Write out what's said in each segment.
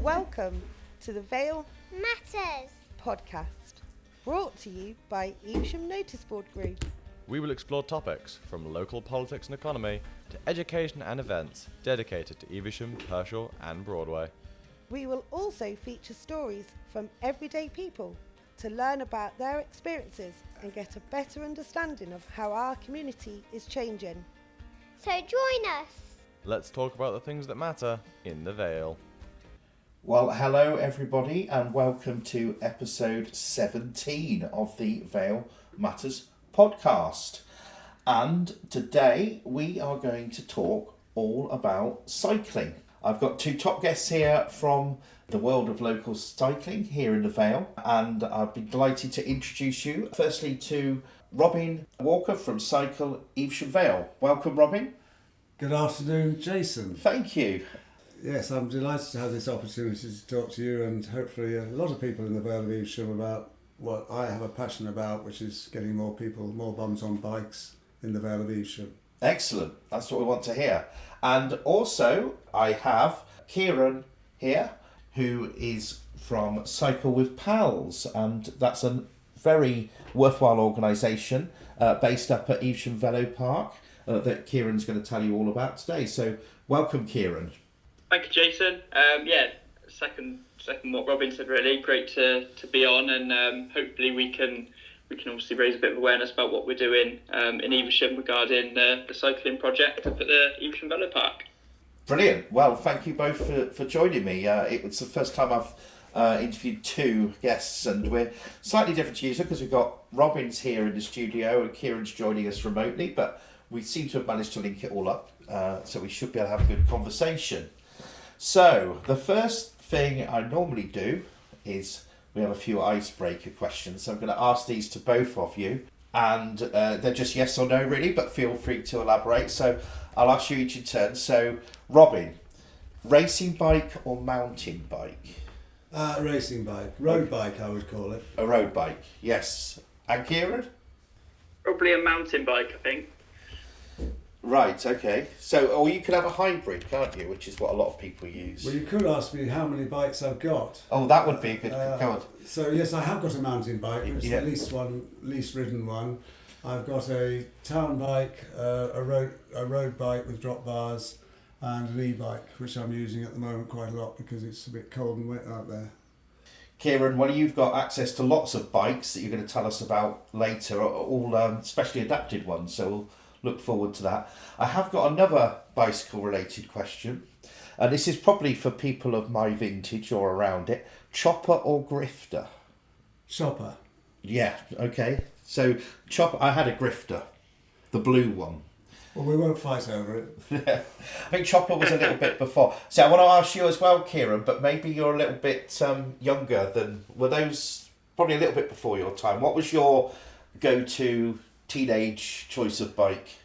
Welcome to the Vale Matters podcast, brought to you by Evesham Noticeboard Group. We will explore topics from local politics and economy to education and events dedicated to Evesham, Herschel and Broadway. We will also feature stories from everyday people to learn about their experiences and get a better understanding of how our community is changing. So join us. Let's talk about the things that matter in the Vale. Well, hello everybody and welcome to episode 17 of the Vale Matters podcast. And today we are going to talk all about cycling. I've got two top guests here from the world of local cycling here in the Vale, and I'd be delighted to introduce you firstly to Robin Walker from Cycle Evesham Vale. Welcome, Robin. Good afternoon, Jason. Thank you. Yes, I'm delighted to have this opportunity to talk to you and hopefully a lot of people in the Vale of Evesham about what I have a passion about, which is getting more people, more bums on bikes in the Vale of Evesham. Excellent. That's what we want to hear. And also, I have Kieran here, who is from Cycle with Pals, and that's a very worthwhile organisation based up at Evesham Vale Park that Kieran's going to tell you all about today. So, welcome, Kieran. Thank you, Jason. Second what Robin said, really great to be on, and hopefully we can obviously raise a bit of awareness about what we're doing in Evesham regarding the cycling project up at the Evesham Vale Park. Brilliant. Well, thank you both for joining me. It was the first time I've interviewed two guests, and we're slightly different to usual because we've got Robin's here in the studio and Kieran's joining us remotely, but we seem to have managed to link it all up, so we should be able to have a good conversation. So, the first thing I normally do is we have a few icebreaker questions. So I'm going to ask these to both of you, and they're just yes or no really, but feel free to elaborate. So I'll ask you each in turn. So Robin, racing bike or mountain bike? Racing bike, road bike I would call it. A road bike, yes. And Kieran? Probably a mountain bike, I think. Right, okay. So, or you could have a hybrid, can't you? Which is what a lot of people use. Well, you could ask me how many bikes I've got. Oh, that would be a good. Come on. So yes, I have got a mountain bike. It's Yeah. the least ridden one. I've got a town bike, a road bike with drop bars, and an e-bike, which I'm using at the moment quite a lot because it's a bit cold and wet out there. Kieran, well, you've got access to lots of bikes that you're going to tell us about later, all specially adapted ones, so we'll look forward to that. I have got another bicycle-related question, and this is probably for people of my vintage or around it. Chopper or grifter? Chopper. Yeah, okay. So, chopper, I had a grifter, the blue one. Well, we won't fight over it. I think chopper was a little bit before. So I want to ask you as well, Kieran, but maybe you're a little bit younger than, were those probably a little bit before your time? What was your go-to teenage choice of bike?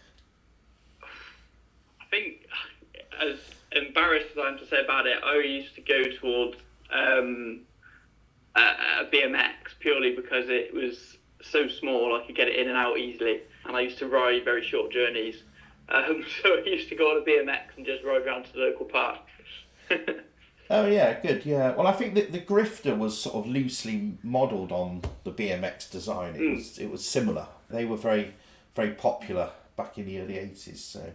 I think, as embarrassed as I am to say about it, I used to go towards a BMX purely because it was so small I could get it in and out easily, and I used to ride very short journeys. So I used to go on a BMX and just ride around to the local park. Oh yeah, good, yeah. Well, I think that the grifter was sort of loosely modelled on the BMX design. It was similar. They were very, very popular back in the early 80s. So,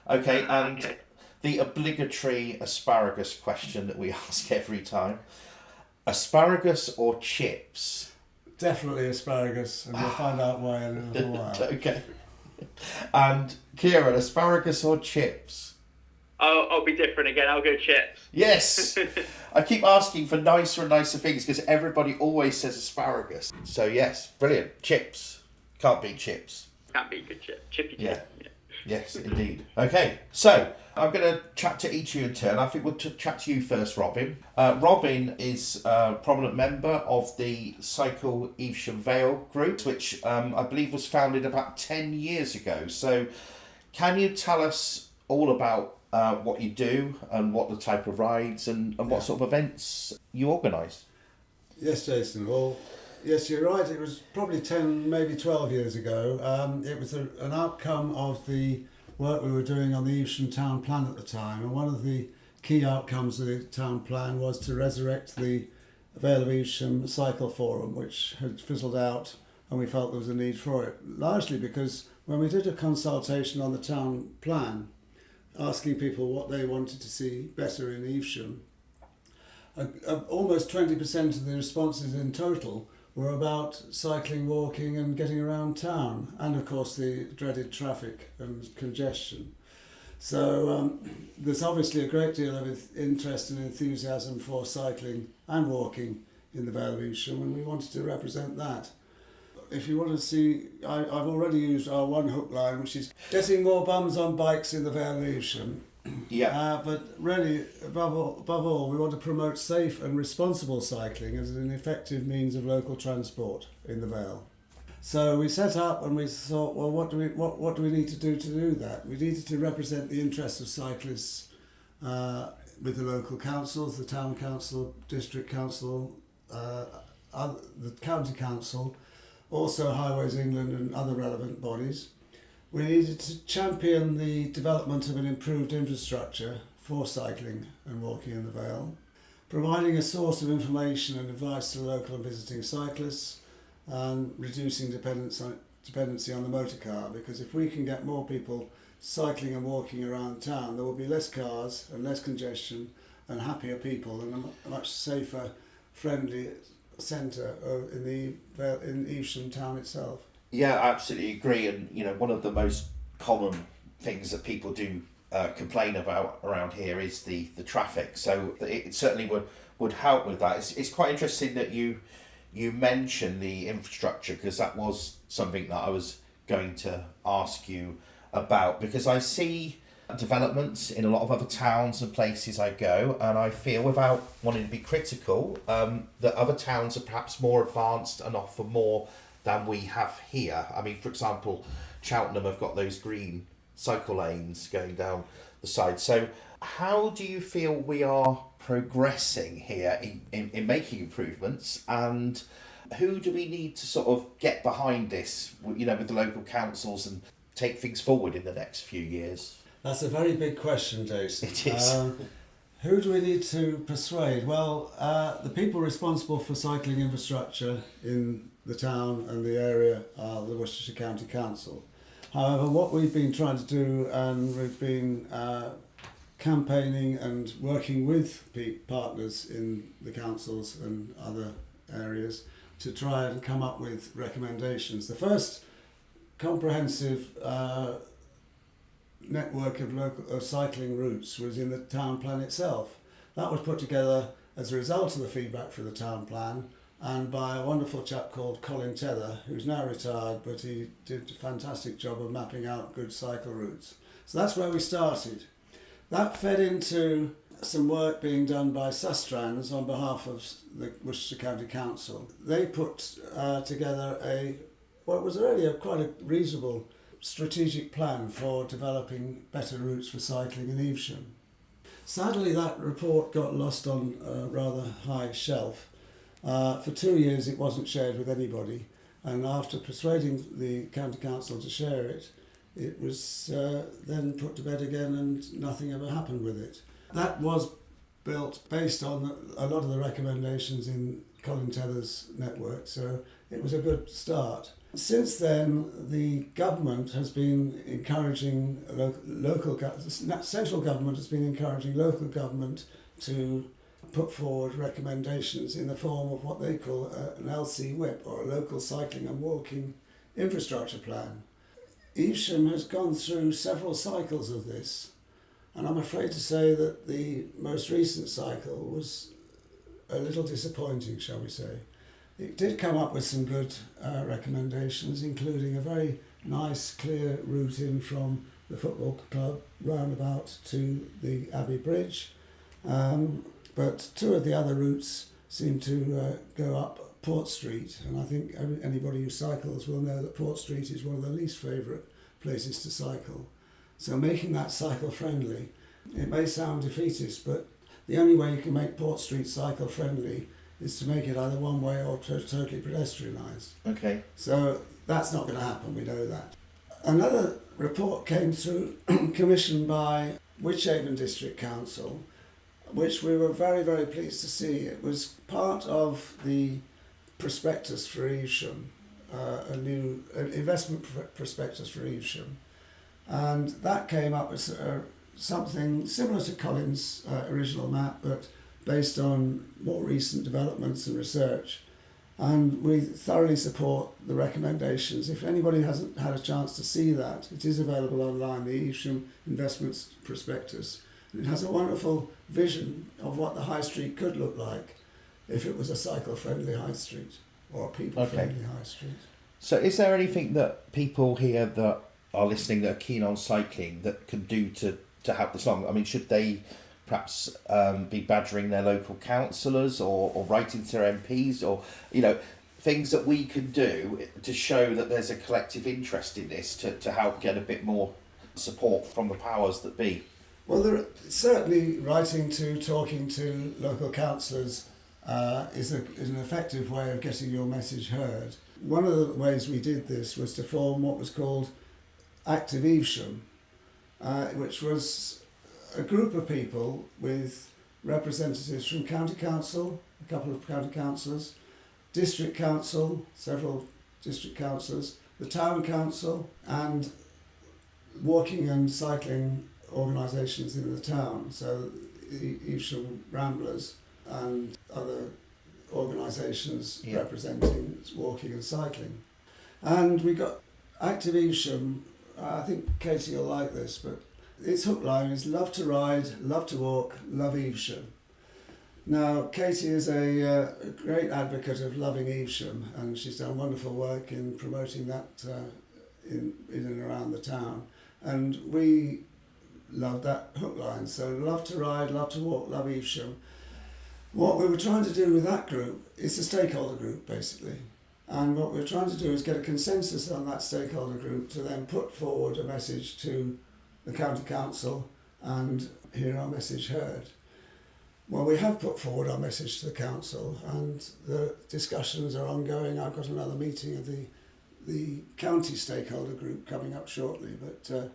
okay, and the obligatory asparagus question that we ask every time. Asparagus or chips? Definitely asparagus, and we'll find out why in a little while. Okay. And Kieran, asparagus or chips? I'll be different again. I'll go chips. Yes! I keep asking for nicer and nicer things because everybody always says asparagus. So yes, brilliant. Chips. Can't beat chips. Can't be a good chip. Chippy chip. Yeah. Yes, indeed. Okay, so I'm going to chat to each of you in turn. I think we'll chat to you first, Robin. Robin is a prominent member of the Cycle Evesham Vale group, which I believe was founded about 10 years ago. So can you tell us all about what you do and what the type of rides and what sort of events you organise? Yes, Jason. Well, yes, you're right. It was probably 10, maybe 12 years ago. It was an outcome of the work we were doing on the Evesham town plan at the time. And one of the key outcomes of the town plan was to resurrect the Vale of Evesham Cycle Forum, which had fizzled out, and we felt there was a need for it, largely because when we did a consultation on the town plan, asking people what they wanted to see better in Evesham, almost 20% of the responses in total were about cycling, walking and getting around town, and of course the dreaded traffic and congestion. So there's obviously a great deal of interest and enthusiasm for cycling and walking in the Vale of Evesham, and we wanted to represent that. If you want to see, I've already used our one hook line, which is getting more bums on bikes in the Vale of Evesham. Yeah. But really, above all, we want to promote safe and responsible cycling as an effective means of local transport in the Vale. So we set up and we thought, well, what do we need to do that? We needed to represent the interests of cyclists with the local councils, the town council, district council, the county council, also Highways England and other relevant bodies. We needed to champion the development of an improved infrastructure for cycling and walking in the Vale, providing a source of information and advice to local and visiting cyclists, and reducing dependency on the motor car, because if we can get more people cycling and walking around town, there will be less cars and less congestion and happier people and a much safer, friendly centre in Evesham town itself. Yeah, I absolutely agree. And one of the most common things that people do complain about around here is the traffic. So it certainly would help with that. It's quite interesting that you mention the infrastructure, because that was something that I was going to ask you about, because I see developments in a lot of other towns and places I go, and I feel, without wanting to be critical, that other towns are perhaps more advanced and offer more than we have here. I mean, for example, Cheltenham have got those green cycle lanes going down the side. So how do you feel we are progressing here in making improvements, and who do we need to sort of get behind this, with the local councils, and take things forward in the next few years? That's a very big question, Jason. It is. Who do we need to persuade? Well, the people responsible for cycling infrastructure in the town and the area are the Worcestershire County Council. However, what we've been trying to do, and we've been campaigning and working with partners in the councils and other areas to try and come up with recommendations. The first comprehensive network of cycling routes was in the town plan itself. That was put together as a result of the feedback from the town plan, and by a wonderful chap called Colin Tether, who's now retired, but he did a fantastic job of mapping out good cycle routes. So that's where we started. That fed into some work being done by Sustrans on behalf of the Worcestershire County Council. They put together what was really quite a reasonable strategic plan for developing better routes for cycling in Evesham. Sadly, that report got lost on a rather high shelf. For 2 years it wasn't shared with anybody, and after persuading the County Council to share it, it was then put to bed again, and nothing ever happened with it. That was built based on a lot of the recommendations in Colin Tether's network, so it was a good start. Since then, the government has been encouraging central government has been encouraging local government to put forward recommendations in the form of what they call an LC WIP, or a local cycling and walking infrastructure plan. Evesham has gone through several cycles of this, and I'm afraid to say that the most recent cycle was a little disappointing, shall we say. It did come up with some good recommendations, including a very nice, clear route in from the football club roundabout to the Abbey Bridge. But two of the other routes seem to go up Port Street, and I think anybody who cycles will know that Port Street is one of the least favourite places to cycle. So making that cycle friendly, it may sound defeatist, but the only way you can make Port Street cycle friendly is to make it either one way or totally pedestrianised. Okay. So that's not going to happen, we know that. Another report came through, commissioned by Wychavon District Council, which we were very, very pleased to see. It was part of the prospectus for Evesham, a new investment prospectus for Evesham. And that came up as something similar to Colin's original map, but based on more recent developments and research. And we thoroughly support the recommendations. If anybody hasn't had a chance to see that, it is available online, the Evesham Investments Prospectus. It has a wonderful vision of what the high street could look like if it was a cycle-friendly high street or a people-friendly high street. So is there anything that people here that are listening that are keen on cycling that can do to help this along? I mean, should they perhaps be badgering their local councillors or writing to their MPs, or, you know, things that we can do to show that there's a collective interest in this to help get a bit more support from the powers that be? Well, certainly talking to local councillors is an effective way of getting your message heard. One of the ways we did this was to form what was called Active Evesham, which was a group of people with representatives from county council, a couple of county councillors, district council, several district councillors, the town council, and walking and cycling organisations in the town, so the Evesham Ramblers and other organisations representing walking and cycling. And we got Active Evesham. I think Katie will like this, but its hook line is love to ride, love to walk, love Evesham. Now, Katie is a great advocate of loving Evesham, and she's done wonderful work in promoting that in and around the town. And we love that hook line. So love to ride, love to walk, love Evesham. What we were trying to do with that group is a stakeholder group, basically. And what we're trying to do is get a consensus on that stakeholder group to then put forward a message to the county council and hear our message heard. Well, we have put forward our message to the council, and the discussions are ongoing. I've got another meeting of the county stakeholder group coming up shortly, but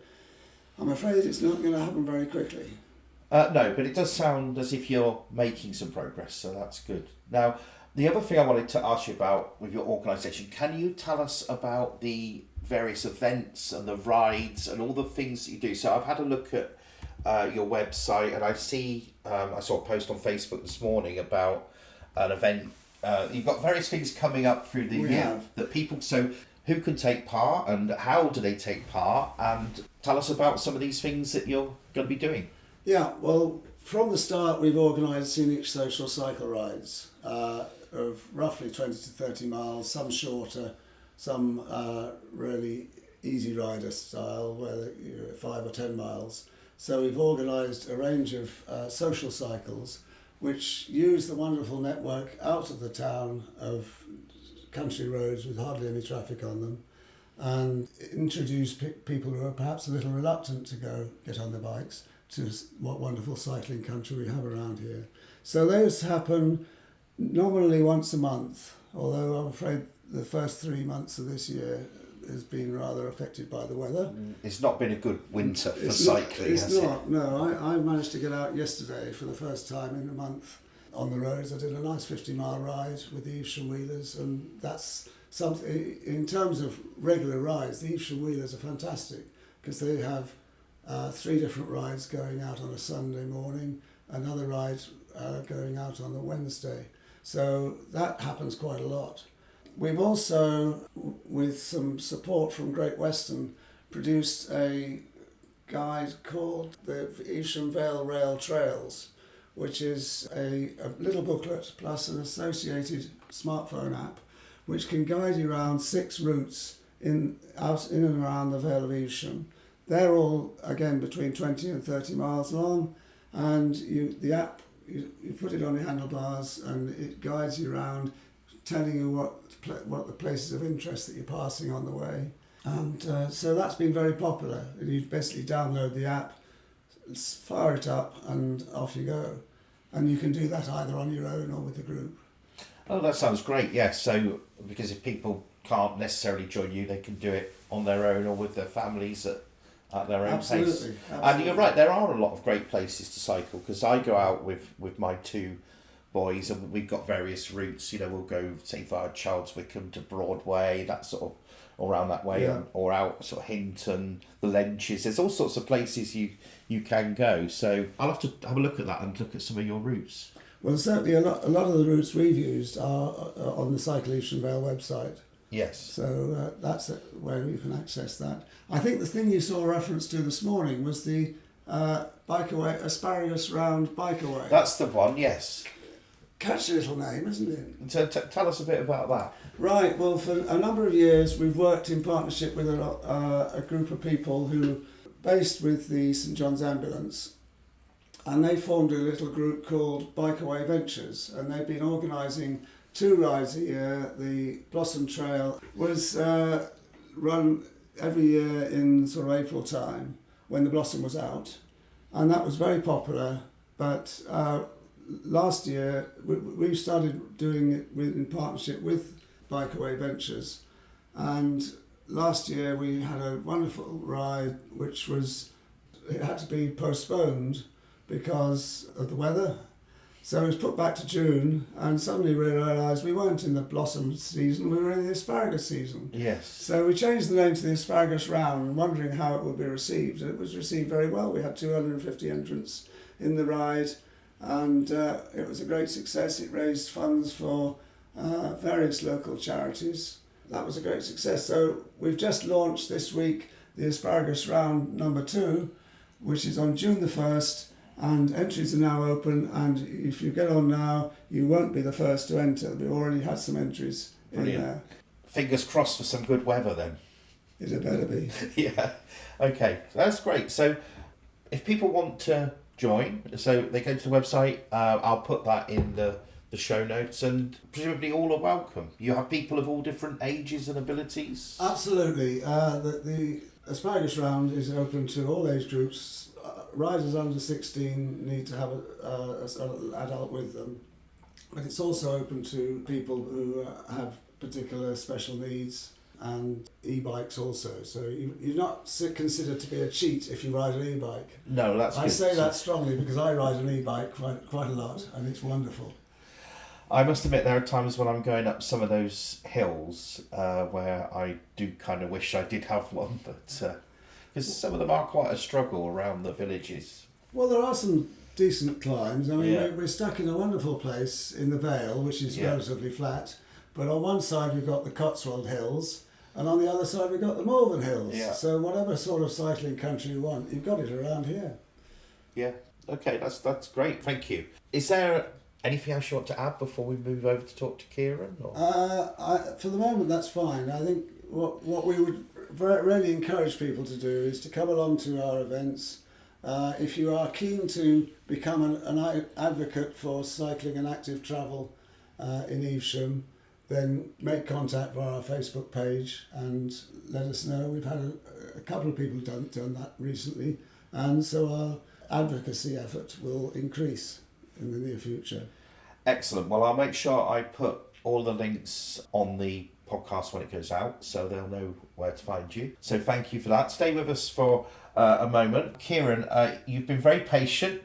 I'm afraid it's not going to happen very quickly. No, but it does sound as if you're making some progress, so that's good. Now, the other thing I wanted to ask you about with your organisation, can you tell us about the various events and the rides and all the things that you do? So I've had a look at your website, and I see, I saw a post on Facebook this morning about an event. You've got various things coming up through the year that people, so who can take part and how do they take part, and tell us about some of these things that you're going to be doing. Yeah, well, from the start we've organised scenic social cycle rides of roughly 20 to 30 miles, some shorter, some really easy rider style, where 5 or 10 miles. So we've organised a range of social cycles which use the wonderful network out of the town of country roads with hardly any traffic on them, and introduce people who are perhaps a little reluctant to go get on their bikes to what wonderful cycling country we have around here. So those happen nominally once a month, although I'm afraid the first 3 months of this year has been rather affected by the weather. It's not been a good winter for cycling, has it? It's not, no. I managed to get out yesterday for the first time in a month on the roads. I did a nice 50-mile ride with the Evesham Wheelers, and that's something, in terms of regular rides, the Evesham Wheelers are fantastic because they have 3 different rides going out on a Sunday morning, another ride going out on the Wednesday. So that happens quite a lot. We've also, with some support from Great Western, produced a guide called the Evesham Vale Rail Trails, which is a little booklet plus an associated smartphone app which can guide you around 6 routes in and around the Vale of Evesham. They're all, again, between 20 and 30 miles long, and the app, you put it on your handlebars and it guides you around, telling you what the places of interest that you're passing on the way. And so that's been very popular. You basically download the app, fire it up, and off you go. And you can do that either on your own or with a group. Oh, that sounds great, yes. So, because if people can't necessarily join you, they can do it on their own or with their families at at their own pace. Absolutely. And you're right, there are a lot of great places to cycle, because I go out with my two boys and we've got various routes. You know, we'll go, say, via Charles Wickham to Broadway, that sort of, around that way, Yeah. or out sort of Hinton, the Lenches. There's all sorts of places you can go. So I'll have to have a look at that and look at some of your routes. Well, certainly a lot of the routes we've used are on the Cycle Evesham Vale website. Yes. So that's where you can access that. I think the thing you saw a reference to this morning was the Bikeaway, Asparagus Round Bikeaway. That's the one, yes. Catchy little name, isn't it? So tell us a bit about that. Right, well, for a number of years we've worked in partnership with a group of people who based with the St John's Ambulance, and they formed a little group called Cycle Ventures, and they've been organising 2 rides a year. The Blossom Trail was run every year in sort of April time when the blossom was out, and that was very popular. But last year we started doing it in partnership with Cycle Ventures, and last year we had a wonderful ride which it had to be postponed because of the weather. So it was put back to June, and suddenly we realised we weren't in the blossom season, we were in the asparagus season. Yes. So we changed the name to the Asparagus Round, wondering how it would be received. And it was received very well. We had 250 entrants in the ride, and it was a great success. It raised funds for various local charities. That was a great success. So we've just launched this week the Asparagus Round number 2, which is on June the 1st. And entries are now open, and if you get on now, you won't be the first to enter. We've already had some entries in there. Fingers crossed for some good weather then. It better be. Yeah. Okay, that's great. So if people want to join, so they go to the website, I'll put that in the show notes, and presumably all are welcome. You have people of all different ages and abilities? Absolutely. The Asparagus Round is open to all age groups. Riders under 16 need to have an adult with them, but it's also open to people who have particular special needs, and e-bikes also. So you're not considered to be a cheat if you ride an e-bike. No, that's good. I say that strongly because I ride an e-bike quite a lot, and it's wonderful. I must admit there are times when I'm going up some of those hills where I do kind of wish I did have one, but because some of them are quite a struggle around the villages. Well, there are some decent climbs. I mean, Yeah. we're stuck in a wonderful place in the Vale, which is relatively flat, but on one side we've got the Cotswold Hills, and on the other side we've got the Malvern Hills. Yeah. So whatever sort of cycling country you want, you've got it around here. Yeah. Okay, that's great. Thank you. Is there anything else you want to add before we move over to talk to Kieran? Or? For the moment, that's fine. I think what we would really encourage people to do is to come along to our events. If you are keen to become an advocate for cycling and active travel in Evesham, then make contact via our Facebook page and let us know. We've had a couple of people done that recently, and so our advocacy effort will increase in the near future. Excellent. Well, I'll make sure I put all the links on the podcast when it goes out, so they'll know where to find you. So thank you for that. Stay with us for a moment. Kieran, you've been very patient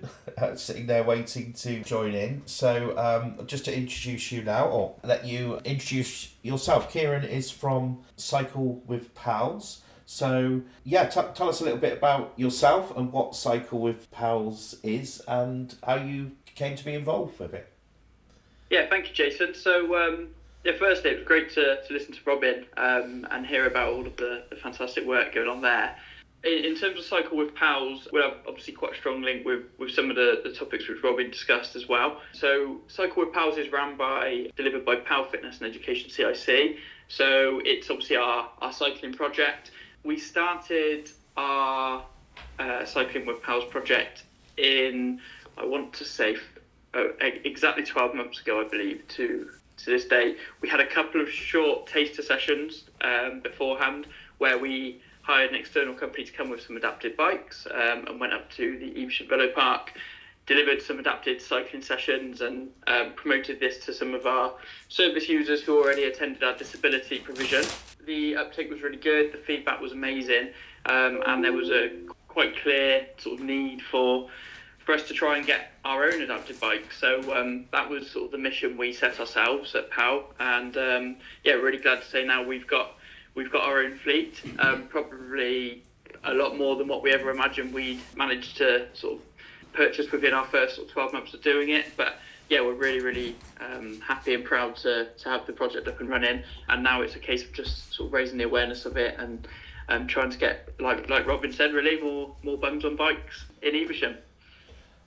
sitting there waiting to join in. So just to introduce you now, or let you introduce yourself. Kieran is from Cycle with Pals. So yeah, tell us a little bit about yourself and what Cycle with Pals is and how you came to be involved with it. Yeah, thank you, Jason. So, firstly, it was great to listen to Robin and hear about all of the fantastic work going on there. In terms of Cycle with Pals, we have obviously quite a strong link with some of the topics which Robin discussed as well. So, Cycle with Pals is delivered by Pal Fitness and Education CIC. So, it's obviously our cycling project. We started our Cycling with Pals project in, I want to say, exactly 12 months ago, I believe, to this day. We had a couple of short taster sessions beforehand where we hired an external company to come with some adapted bikes and went up to the Evesham Vale Park, delivered some adapted cycling sessions and promoted this to some of our service users who already attended our disability provision. the uptake was really good. The feedback was amazing, and there was a quite clear sort of need for us to try and get our own adapted bike. So that was sort of the mission we set ourselves at PAL, and really glad to say now we've got our own fleet, probably a lot more than what we ever imagined we'd managed to sort of purchase within our first sort of 12 months of doing it. But yeah, we're really happy and proud to have the project up and running, and now it's a case of just sort of raising the awareness of it and trying to get, like Robin said, really more bums on bikes in Evesham.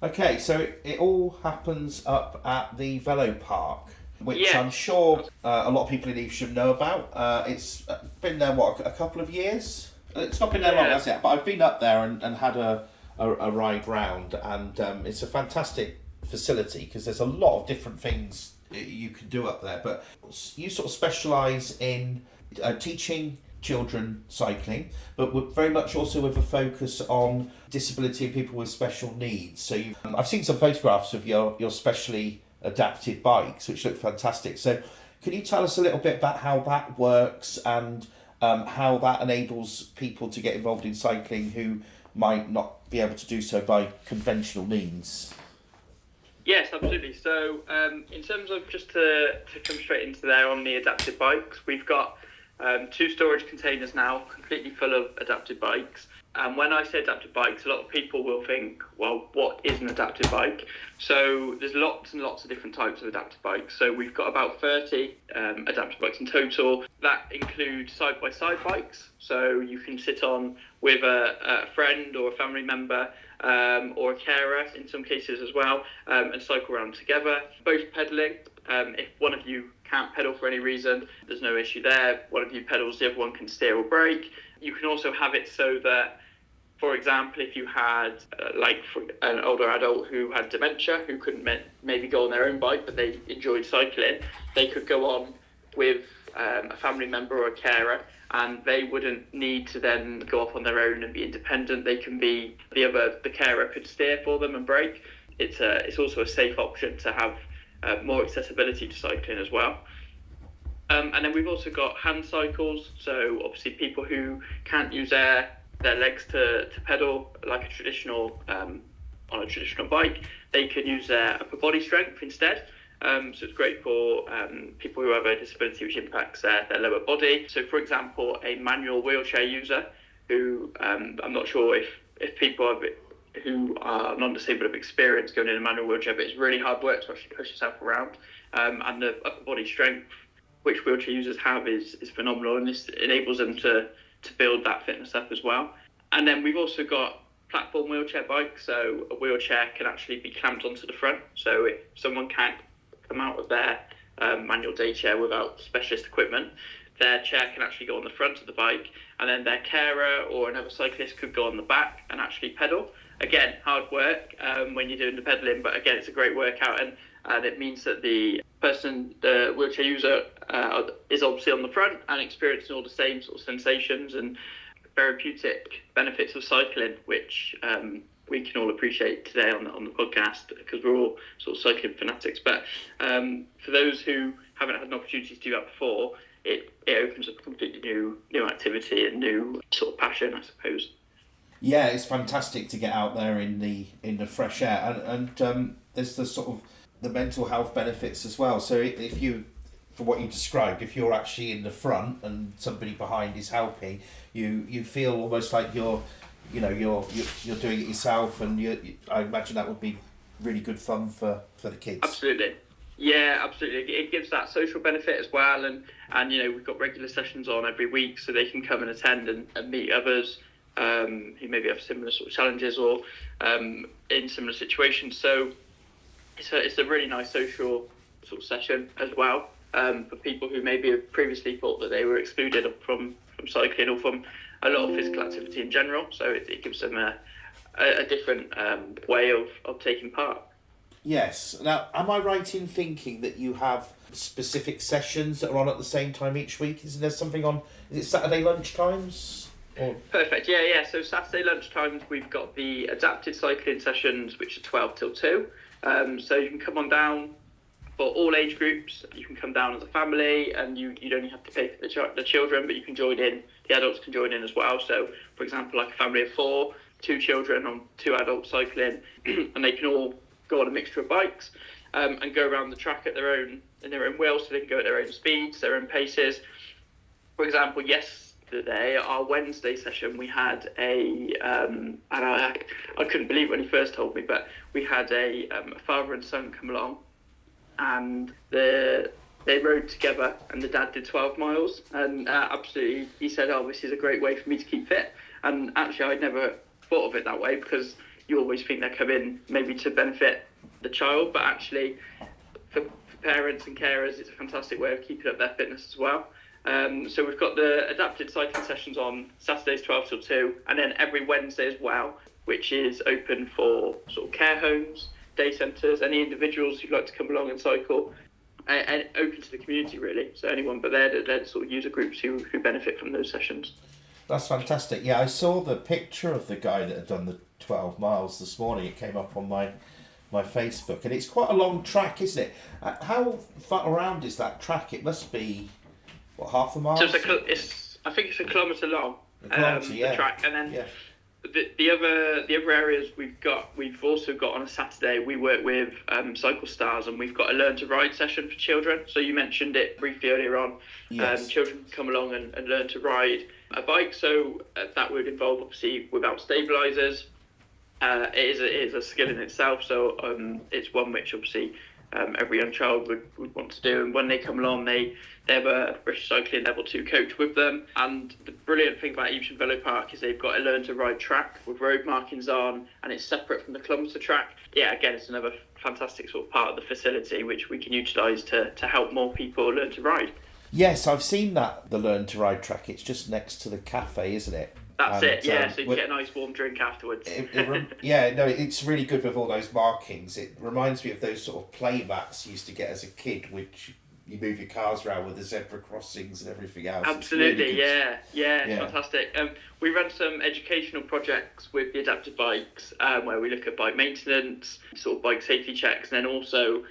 Okay, so it all happens up at the Velo Park, which Yeah. I'm sure a lot of people in Evesham know about. It's been there, a couple of years? It's not been there long, Yeah. has it? But I've been up there and had a ride round, and it's a fantastic facility because there's a lot of different things you can do up there. But you sort of specialise in teaching children cycling, but we're very much also with a focus on disability and people with special needs. So I've seen some photographs of your specially adapted bikes, which look fantastic. So can you tell us a little bit about how that works and how that enables people to get involved in cycling who might not be able to do so by conventional means? Yes, absolutely. So in terms of, just to come straight into there on the adapted bikes, we've got 2 storage containers now completely full of adapted bikes. And when I say adapted bikes, a lot of people will think, well, what is an adapted bike? So there's lots and lots of different types of adapted bikes. So we've got about 30 adapted bikes in total. That includes side-by-side bikes. So you can sit on with a friend or a family member, or a carer in some cases as well, and cycle around together. Both pedalling. If one of you can't pedal for any reason, there's no issue there. One of you pedals, the other one can steer or brake. You can also have it so that, for example, if you had an older adult who had dementia, who couldn't maybe go on their own bike, but they enjoyed cycling, they could go on with a family member or a carer, and they wouldn't need to then go off on their own and be independent. They can be, the carer could steer for them and brake. It's also a safe option to have more accessibility to cycling as well. And then we've also got hand cycles, so obviously people who can't use their legs to pedal like a traditional on a traditional bike, they can use their upper body strength instead. So it's great for people who have a disability which impacts their lower body. So for example, a manual wheelchair user who I'm not sure if people who are non-disabled have experienced going in a manual wheelchair, but it's really hard work to actually push yourself around. And the upper body strength which wheelchair users have is phenomenal, and this enables them to build that fitness up as well. And then we've also got platform wheelchair bikes, so a wheelchair can actually be clamped onto the front. So if someone can't come out of their manual day chair without specialist equipment, their chair can actually go on the front of the bike, and then their carer or another cyclist could go on the back and actually pedal. Again, hard work when you're doing the pedaling, but again, it's a great workout, and it means that the wheelchair user is obviously on the front and experiencing all the same sort of sensations and therapeutic benefits of cycling, which we can all appreciate today on the podcast, because we're all sort of cycling fanatics. But for those who haven't had an opportunity to do that before, it opens up a completely new activity and new sort of passion, I suppose. Yeah, it's fantastic to get out there in the fresh air, and there's the sort of the mental health benefits as well. So if you, for what you described, if you're actually in the front and somebody behind is helping, you feel almost like you're doing it yourself, and I imagine that would be really good fun for the kids. Absolutely. Yeah, absolutely. It gives that social benefit as well, and we've got regular sessions on every week, so they can come and attend and meet others who maybe have similar sort of challenges or in similar situations. So it's a really nice social sort of session as well, for people who maybe have previously thought that they were excluded from cycling or from a lot of physical activity in general. So it gives them a different way of taking part. Yes. Now, am I right in thinking that you have specific sessions that are on at the same time each week? Is there something on? Is it Saturday lunchtimes? Or? Perfect. Yeah. So Saturday lunchtimes, we've got the adapted cycling sessions, which are 12 till 2. So you can come on down for all age groups. You can come down as a family, and you'd only have to pay for the children, but you can join in. The adults can join in as well. So, for example, like a family of 4, 2 children and 2 adults cycling, and they can all go on a mixture of bikes and go around the track in their own will, so they can go at their own speeds, their own paces. For example, yesterday, our Wednesday session, we had and I couldn't believe it when he first told me, but we had a father and son come along, and they rode together, and the dad did 12 miles, and absolutely, he said, "Oh, this is a great way for me to keep fit." And actually, I'd never thought of it that way, because you always think they're coming maybe to benefit the child, but actually for parents and carers, it's a fantastic way of keeping up their fitness as well. So we've got the adapted cycling sessions on Saturdays 12 till 2, and then every Wednesday as well, which is open for sort of care homes, day centres, any individuals who'd like to come along and cycle, and open to the community really. So anyone, but they're sort of user groups who benefit from those sessions. That's fantastic. Yeah, I saw the picture of the guy that had done the 12 miles this morning. It came up on my Facebook, and it's quite a long track, isn't it? How far around is that track? It must be, what, half a mile? So I think it's a kilometre long. The track, and then yeah. The other areas we've also got on a Saturday, we work with Cycle Stars, and we've got a learn to ride session for children. So you mentioned it briefly earlier on. Yes. Children come along and learn to ride a bike. So that would involve, obviously, without stabilisers. It is a skill in itself. So it's one which obviously every young child would want to do. And when they come along, they have a British Cycling Level 2 coach with them. And the brilliant thing about Evesham Vale Park is they've got a learn to ride track with road markings on, and it's separate from the kilometre track. Yeah, again, it's another fantastic sort of part of the facility which we can utilise to help more people learn to ride. Yes, I've seen that, the learn to ride track. It's just next to the cafe, isn't it? That's it, yeah, so you can get a nice warm drink afterwards. It's really good with all those markings. It reminds me of those sort of play mats you used to get as a kid, which you move your cars around with the zebra crossings and everything else. Absolutely, really yeah, fantastic. We run some educational projects with the adapted bikes, where we look at bike maintenance, sort of bike safety checks, and then also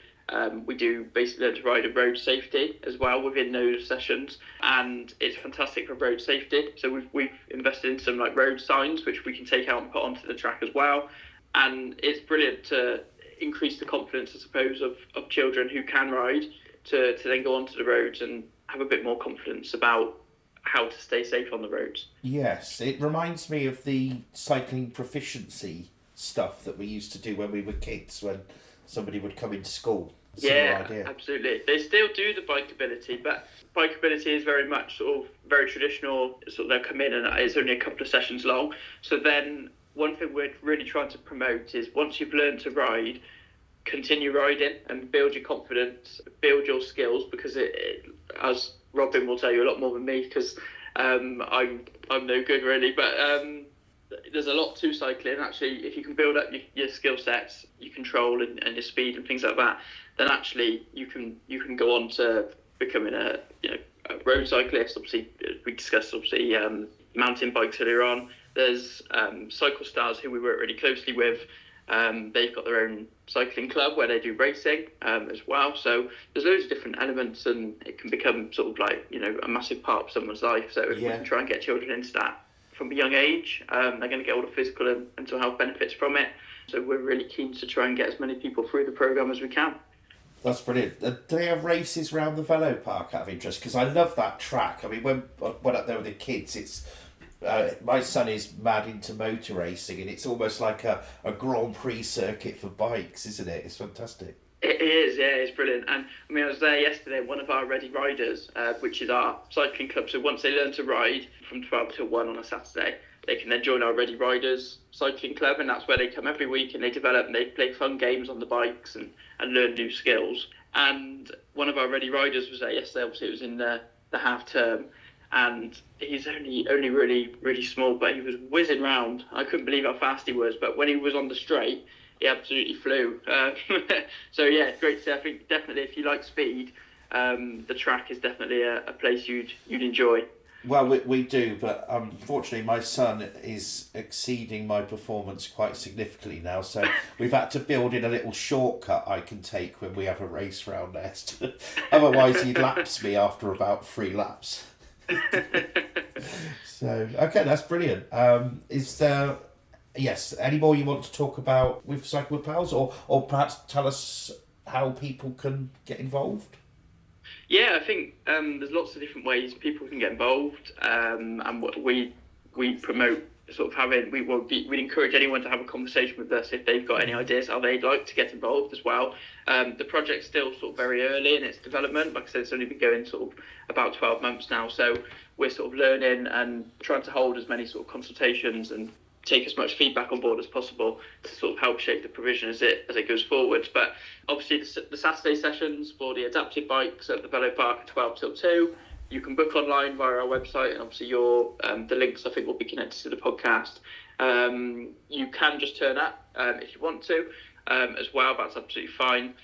we do basically learn to ride and road safety as well within those sessions, and it's fantastic for road safety. So we've invested in some like road signs which we can take out and put onto the track as well, and it's brilliant to increase the confidence, I suppose, of children who can ride to then go onto the roads and have a bit more confidence about how to stay safe on the roads. Yes, it reminds me of the cycling proficiency stuff that we used to do when we were kids, when somebody would come into school. Yeah, absolutely. They still do the bikeability, but bikeability is very much sort of very traditional. Sort of they'll come in and it's only a couple of sessions long. So then one thing we're really trying to promote is once you've learned to ride, continue riding and build your confidence, build your skills, because it as Robin will tell you a lot more than me, because I'm no good really, but there's a lot to cycling. Actually, if you can build up your skill sets, your control and your speed and things like that, then actually you can go on to becoming a road cyclist. Obviously, we discussed mountain bikes earlier on. There's Cycle Stars, who we work really closely with. They've got their own cycling club where they do racing as well. So there's loads of different elements, and it can become sort of like a massive part of someone's life. So if we can try and get children into that from a young age, they're going to get all the physical and mental health benefits from it. So we're really keen to try and get as many people through the programme as we can. That's brilliant. Do they have races around the Velo Park out of interest? Because I love that track. I mean, when I went up there with the kids, it's my son is mad into motor racing, and it's almost like a Grand Prix circuit for bikes, isn't it? It's fantastic. It is, yeah, it's brilliant. And I mean, I was there yesterday. One of our Ready Riders, which is our cycling club, so once they learn to ride from 12 till 1 on a Saturday, they can then join our Ready Riders cycling club, and that's where they come every week and they develop and they play fun games on the bikes and learn new skills. And one of our Ready Riders was there yesterday. Obviously, it was in the half term, and he's only really, really small, but he was whizzing round. I couldn't believe how fast he was, but when he was on the straight, he absolutely flew. So yeah, great to see. I think definitely if you like speed, the track is definitely a place you'd enjoy. Well, we do, but unfortunately my son is exceeding my performance quite significantly now, so we've had to build in a little shortcut I can take when we have a race round Nest. Otherwise he'd lapse me after about 3 laps. So, okay, that's brilliant. Is there, yes, any more you want to talk about with Cycle with Pals, or perhaps tell us how people can get involved? Yeah, I think there's lots of different ways people can get involved, and what we promote sort of having, we'd encourage anyone to have a conversation with us if they've got any ideas how they'd like to get involved as well. The project's still sort of very early in its development. Like I said, it's only been going sort of about 12 months now, so we're sort of learning and trying to hold as many sort of consultations and take as much feedback on board as possible to sort of help shape the provision as it goes forward. But obviously the Saturday sessions for the adapted bikes at the Velo Park at 12 till 2, you can book online via our website, and obviously the links I think will be connected to the podcast. You can just turn up if you want to as well. That's absolutely fine.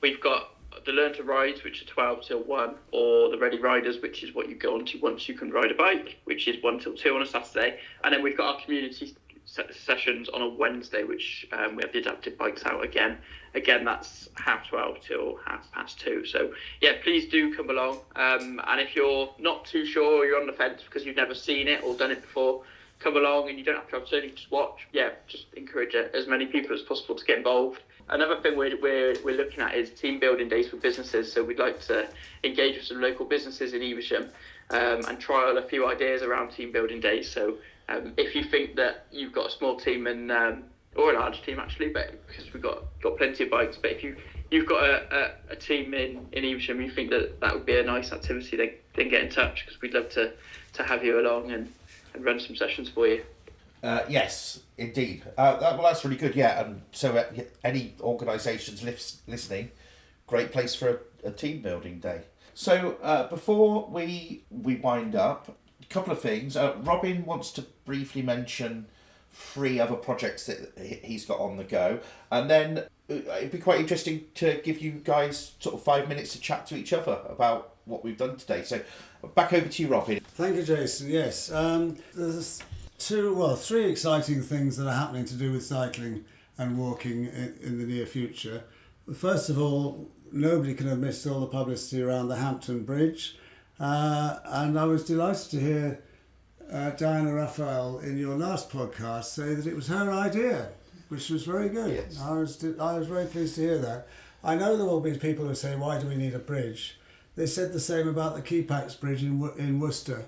We've got the Learn to Rides, which are 12 till 1, or the Ready Riders, which is what you go on to once you can ride a bike, which is 1 till 2 on a Saturday. And then we've got our community sessions on a Wednesday, which we have the adapted bikes out again. Again, that's 12:30 till 2:30. So yeah, please do come along. And if you're not too sure, or you're on the fence because you've never seen it or done it before, come along, and you don't have to have to just watch. Yeah, just encourage as many people as possible to get involved. Another thing we're looking at is team building days for businesses. So we'd like to engage with some local businesses in Evesham and trial a few ideas around team building days. So if you think that you've got a small team or a large team actually, but because we've got plenty of bikes, but if you've got a team in Evesham, you think that would be a nice activity, then get in touch, because we'd love to have you along and run some sessions for you. Yes, indeed. Well, that's really good, yeah. And so any organisations listening, great place for a team building day. So before we wind up, a couple of things. Robin wants to briefly mention 3 other projects that he's got on the go. And then it'd be quite interesting to give you guys sort of 5 minutes to chat to each other about what we've done today. So back over to you, Robin. Thank you, Jason. Yes, there's 3 exciting things that are happening to do with cycling and walking in the near future. First of all, nobody can have missed all the publicity around the Hampton Bridge, and I was delighted to hear Diana Raphael in your last podcast say that it was her idea, which was very good. Yes. I was very pleased to hear that. I know there will be people who say, why do we need a bridge? They said the same about the Keypax Bridge in Worcester.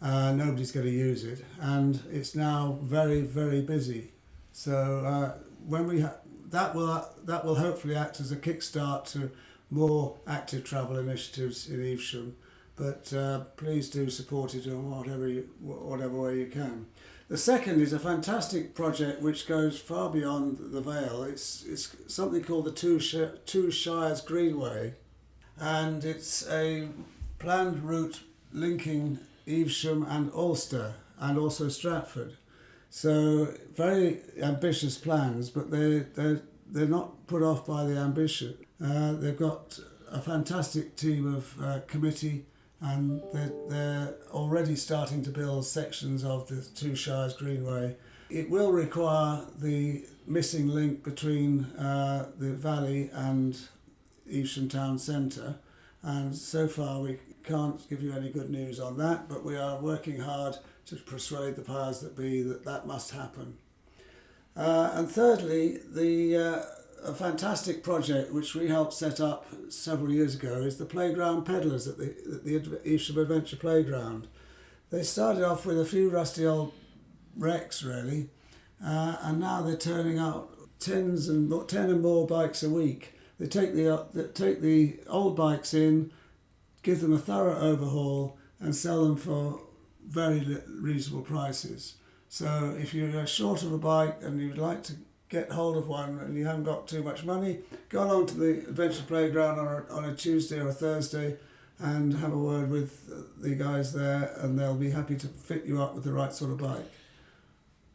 Nobody's going to use it, and it's now very, very busy. So when that will hopefully act as a kickstart to more active travel initiatives in Evesham. But please do support it in whatever way you can. The second is a fantastic project which goes far beyond the Vale. It's something called the Two Shires Greenway, and it's a planned route linking Evesham and Ulster, and also Stratford. So very ambitious plans, but they're not put off by the ambition. They've got a fantastic team of committee, and they're already starting to build sections of the Two Shires Greenway. It will require the missing link between the valley and Evesham town centre, and so far we can't give you any good news on that, but we are working hard to persuade the powers that be that must happen. And thirdly, a fantastic project which we helped set up several years ago is the Playground Peddlers at the Evesham Adventure Playground. They started off with a few rusty old wrecks really, and now they're turning out 10 and more bikes a week. They take the old bikes in, give them a thorough overhaul, and sell them for very reasonable prices. So if you're short of a bike and you'd like to get hold of one and you haven't got too much money, go along to the Adventure Playground on a Tuesday or a Thursday and have a word with the guys there, and they'll be happy to fit you up with the right sort of bike.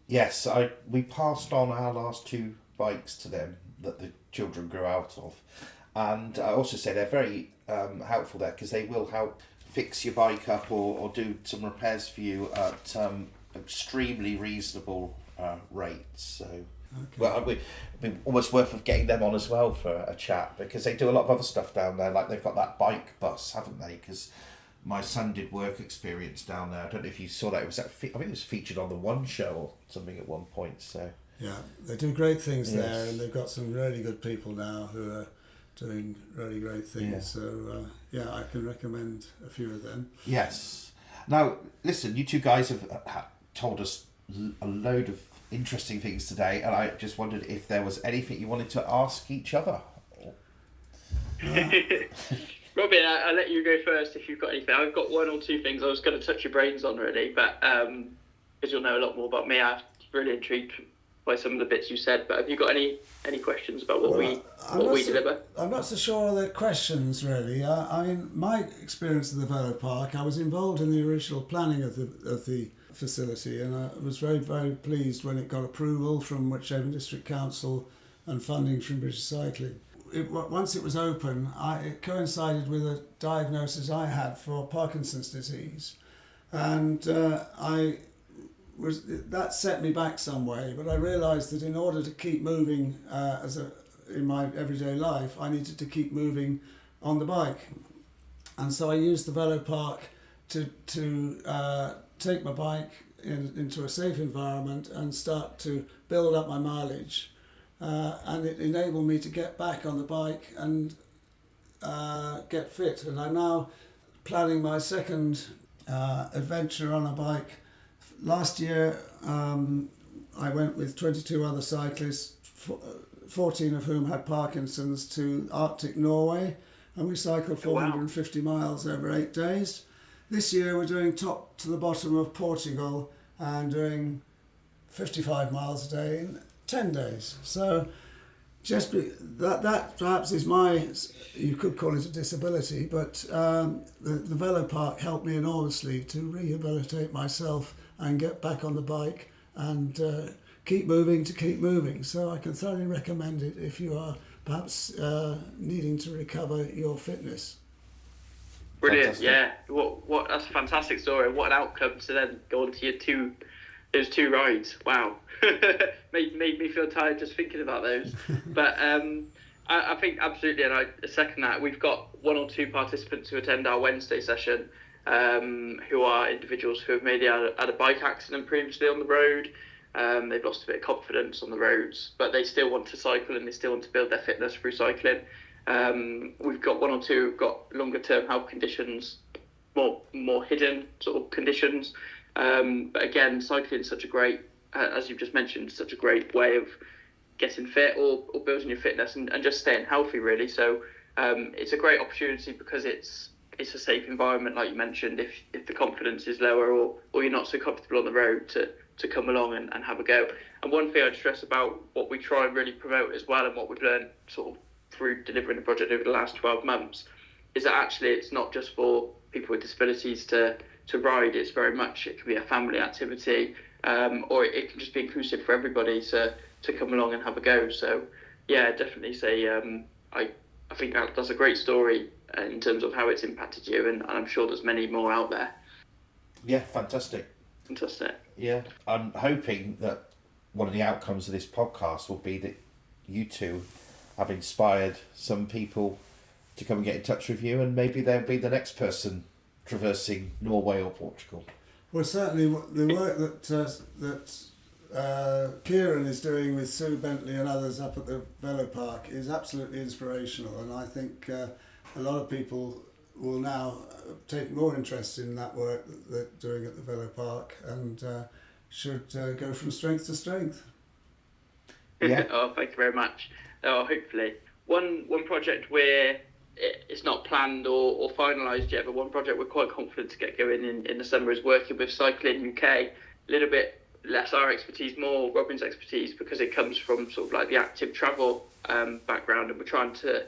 Yes, we passed on our last 2 bikes to them that the children grew out of. And I also say they're very helpful there, because they will help fix your bike up or do some repairs for you at extremely reasonable rates. So, well, it'd be almost worth getting them on as well for a chat, because they do a lot of other stuff down there. Like they've got that bike bus, haven't they? Because my son did work experience down there. I don't know if you saw that. It was I think it was featured on the One Show or something at one point. So yeah, they do great things there, and they've got some really good people now who are doing really great things. Yeah. So yeah, I can recommend a few of them. Yes. Now, listen, you two guys have told us a load of interesting things today, and I just wondered if there was anything you wanted to ask each other. Robin, I'll let you go first if you've got anything. I've got one or two things I was going to touch your brains on, really, but because you'll know a lot more about me, I'm really intrigued by some of the bits you said. But have you got any questions about what we deliver? I'm not so sure of the questions, really. I mean, my experience of the Velo Park, I was involved in the original planning of the facility, and I was very, very pleased when it got approval from Whichever District Council and funding from British Cycling. Once it was open, it coincided with a diagnosis I had for Parkinson's disease, and that set me back some way. But I realised that in order to keep moving in my everyday life, I needed to keep moving on the bike, and so I used the Velo Park to take my bike into a safe environment and start to build up my mileage. And it enabled me to get back on the bike and get fit. And I'm now planning my second adventure on a bike. Last year, I went with 22 other cyclists, 14 of whom had Parkinson's, to Arctic Norway, and we cycled 450 miles over 8 days. This year, we're doing top to the bottom of Portugal and doing 55 miles a day in 10 days. So that perhaps is you could call it a disability, but the Velo Park helped me enormously to rehabilitate myself and get back on the bike and keep moving. So I can thoroughly recommend it if you are perhaps needing to recover your fitness. Brilliant. Fantastic. Yeah, what that's a fantastic story. What an outcome to then go on to those two rides. Wow. made me feel tired just thinking about those. But I think absolutely, and I second that. We've got one or two participants who attend our Wednesday session who are individuals who have maybe had a bike accident previously on the road. They've lost a bit of confidence on the roads, but they still want to cycle and they still want to build their fitness through cycling. We've got one or two who've got longer term health conditions, more hidden sort of conditions. But again, cycling is such a great, as you've just mentioned, such a great way of getting fit or building your fitness and just staying healthy, really. So it's a great opportunity because it's a safe environment, like you mentioned, if the confidence is lower or you're not so comfortable on the road to come along and have a go. And one thing I'd stress about what we try and really promote as well, and what we've learned sort of through delivering the project over the last 12 months, is that actually it's not just for people with disabilities to ride. It's very much, it can be a family activity, or it can just be inclusive for everybody to come along and have a go. So yeah, definitely say I think that's a great story in terms of how it's impacted you, and I'm sure there's many more out there. Yeah, fantastic. Yeah, I'm hoping that one of the outcomes of this podcast will be that you two have inspired some people to come and get in touch with you, and maybe they'll be the next person traversing Norway or Portugal. Well, certainly the work that Kieran is doing with Sue Bentley and others up at the Velo Park is absolutely inspirational, and I think a lot of people will now take more interest in that work that they're doing at the Velo Park and should go from strength to strength. Yeah. Oh, thank you very much. Oh, hopefully. One project where it's not planned or finalised yet, but one project we're quite confident to get going in the summer is working with Cycling UK. A little bit less our expertise, more Robin's expertise, because it comes from sort of like the active travel background, and we're trying to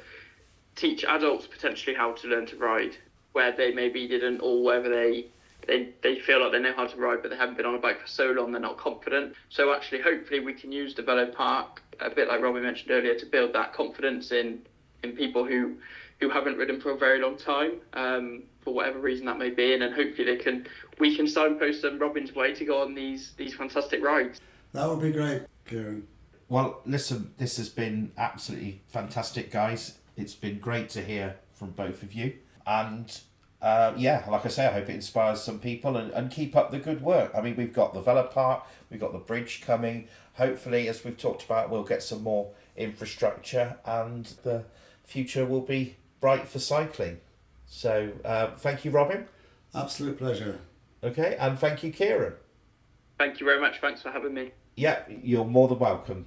teach adults potentially how to learn to ride where they maybe didn't, or whether they feel like they know how to ride but they haven't been on a bike for so long they're not confident. So actually hopefully we can use the Velo Park, a bit like Robin mentioned earlier, to build that confidence in people who who haven't ridden for a very long time, for whatever reason that may be, and then hopefully we can signpost them Robin's way to go on these fantastic rides. That would be great, Kieran. Well, listen, this has been absolutely fantastic, guys. It's been great to hear from both of you. And like I say, I hope it inspires some people and keep up the good work. I mean, we've got the Vela Park, we've got the bridge coming. Hopefully, as we've talked about, we'll get some more infrastructure and the future will be bright for cycling. So thank you, Robin. Absolute pleasure. Okay, and thank you, Kieran. Thank you very much. Thanks for having me. Yeah, you're more than welcome.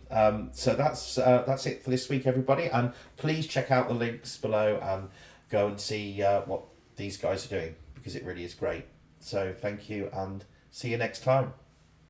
So that's it for this week, everybody. And please check out the links below and go and see what these guys are doing, because it really is great. So thank you and see you next time.